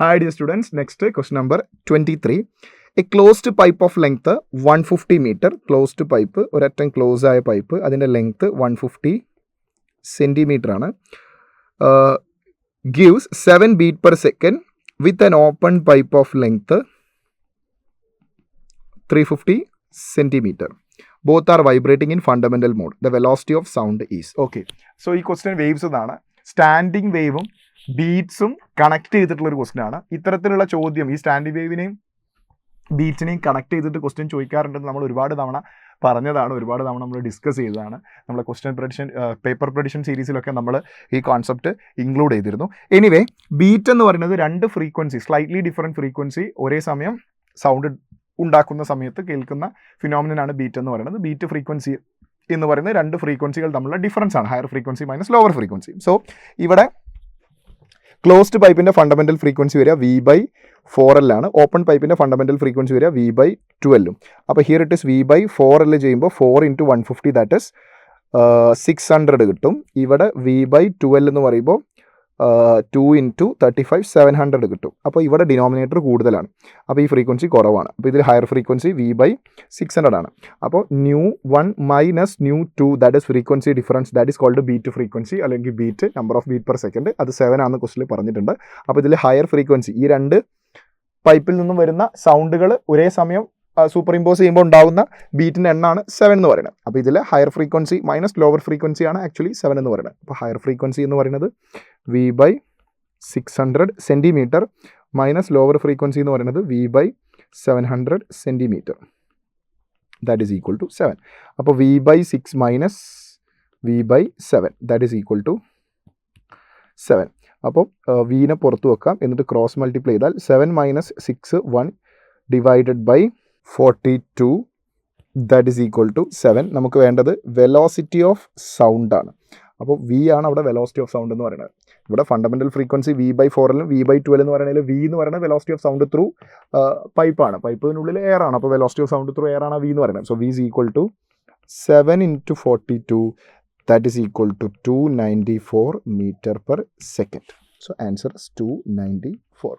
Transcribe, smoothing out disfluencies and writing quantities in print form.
Hi dear students, next question number 23. A closed pipe of length 150 meter, closed pipe, ഒരറ്റം close ആയ pipe, അതിൻ്റെ length 150 centimetre ആണ്. Gives 7 beat per second with an open pipe of length 350 centimeter. Both are vibrating in fundamental mode. The velocity of sound is. Okay. So ഈ question waves എന്നാണ്. Standing വേവും ബീറ്റ്സും connect ചെയ്തിട്ടുള്ളൊരു question ആണ്. ഇത്തരത്തിലുള്ള ചോദ്യം ഈ standing വേവിനെയും ബീറ്റ്സിനെയും connect ചെയ്തിട്ട് question ചോദിക്കാറുണ്ടെന്ന് നമ്മൾ ഒരുപാട് തവണ പറഞ്ഞതാണ്, ഒരുപാട് തവണ നമ്മൾ ഡിസ്കസ് ചെയ്തതാണ്. നമ്മളെ ക്വസ്റ്റ്യൻ പ്രഡിക്ഷൻ പേപ്പർ പ്രഡിക്ഷൻ സീരീസിലൊക്കെ നമ്മൾ ഈ കോൺസെപ്റ്റ് ഇൻക്ലൂഡ് ചെയ്തിരുന്നു. എനിവേ, ബീറ്റ് എന്ന് പറയുന്നത് രണ്ട് ഫ്രീക്വൻസി, സ്ലൈറ്റ്ലി ഡിഫറെൻറ്റ് ഫ്രീക്വൻസി ഒരേ സമയം സൗണ്ട് ഉണ്ടാക്കുന്ന സമയത്ത് കേൾക്കുന്ന ഫിനോമിനനാണ് ബീറ്റ് എന്ന് പറയുന്നത്. ബീറ്റ് ഫ്രീക്വൻസി എന്ന് പറയുന്നത് രണ്ട് ഫ്രീക്വൻസികൾ തമ്മിലുള്ള ഡിഫറൻസ് ആണ്, higher frequency minus lower frequency. So ഇവിടെ ക്ലോസ്ഡ് പൈപ്പിൻ്റെ ഫണ്ടമെൻ്റൽ ഫ്രീക്വൻസി വരിക V/4L ആണ്, ഓപ്പൺ പൈപ്പിൻ്റെ ഫണ്ടമെൻ്റൽ ഫ്രീക്വൻസി വരിക V/2L. അപ്പോൾ ഹിയർ ഇറ്റ് ഇസ് V/4L ചെയ്യുമ്പോൾ 4 × 150 ദാറ്റ് ഇസ് 600 കിട്ടും. ഇവിടെ V/2L എന്ന് പറയുമ്പോൾ 2 × 35 700 കിട്ടും. അപ്പോൾ ഇവിടെ ഡിനോമിനേറ്റർ കൂടുതലാണ്, അപ്പോൾ ഈ ഫ്രീക്വൻസി കുറവാണ്. അപ്പോൾ ഇതിൽ ഹയർ ഫ്രീക്വൻസി V/600 ആണ്. അപ്പോൾ ν1 minus ν2 that is frequency difference, that is called beat frequency അല്ലെങ്കിൽ beat number of beat per second. അത് 7 ആണെന്ന് ക്വസ്റ്റിൽ പറഞ്ഞിട്ടുണ്ട്. അപ്പോൾ ഇതിൽ ഹയർ ഫ്രീക്വൻസി, ഈ രണ്ട് പൈപ്പിൽ നിന്നും വരുന്ന സൗണ്ടുകൾ ഒരേ സമയം സൂപ്പർ ഇമ്പോസ് ചെയ്യുമ്പോൾ ഉണ്ടാകുന്ന ബീറ്റിൻ്റെ എണ്ണമാണ് 7 എന്ന് പറയുന്നത്. അപ്പോൾ ഇതിൽ ഹയർ ഫ്രീക്വൻസി മൈനസ് ലോവർ ഫ്രീക്വൻസിയാണ് ആക്ച്വലി 7 എന്ന് പറയുന്നത്. അപ്പോൾ ഹയർ ഫ്രീക്വൻസി എന്ന് പറയുന്നത് V/600 centimetre minus lower frequency എന്ന് പറയുന്നത് V/700 centimetre, that is equal to 7. അപ്പോൾ V/6 minus V/7 that is equal to 7. അപ്പോൾ വീനെ പുറത്ത് വെക്കാം, എന്നിട്ട് ക്രോസ് മൾട്ടിപ്ലൈ ചെയ്താൽ 7 - 6 1 divided by 42 that is equal to 7. നമുക്ക് വേണ്ടത് വെലോസിറ്റി ഓഫ് സൗണ്ട് ആണ്. അപ്പോൾ V ആണ് അവിടെ വെലോസിറ്റി ഓഫ് സൗണ്ട് എന്ന് പറയുന്നത്. ഇവിടെ ഫണ്ടമെൻ്റൽ ഫ്രീക്വൻസി V/4L V/2L എന്ന് പറയുന്നത് V എന്ന് പറയുന്നത് വെലോസിറ്റി ഓഫ് സൗണ്ട് ത്രൂ പൈപ്പാണ്, പൈപ്പിനുള്ളിൽ എയർ ആണ്. അപ്പോൾ velocity of sound through air ആണ് V എന്ന് പറയുന്നത്. So V is equal to 7 × 42 that is equal to 294 meter per second. So answer is 294.